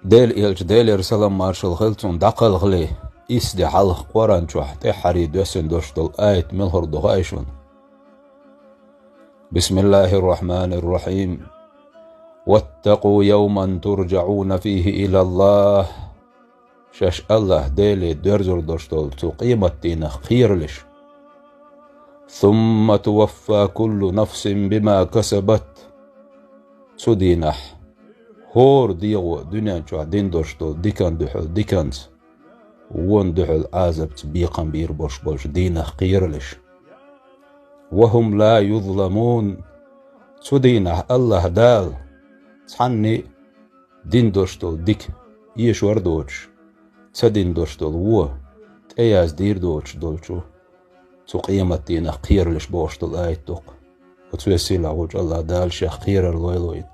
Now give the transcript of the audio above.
ديل إرسلام مارشال خلطون دقل غلي إسدي حلق قران شوح تحري دوسن دوشتل آيت ملهر دغايشون. بسم الله الرحمن الرحيم. واتقوا يوما ترجعون فيه إلى الله. شاش الله ديلي درزر دوشتل تقيمة دينا خيرلش. ثم توفى كل نفس بما كسبت. سدينح هور ديغو دنيا شو دين دوشتل ديكان دحل ديكانز وون دحل عازبت بيقن بير بوش دينا خيرلش. وهم لا يظلمون. سدينح الله دال تحني دين دوشتل ديك يش وردوش تدين دوشتل وو تأياز دير دوش دولشو تقيمة دينا خيرلش بوشتل آيت دوق وتوسيل عوج الله دال شيخ خير الويلويد.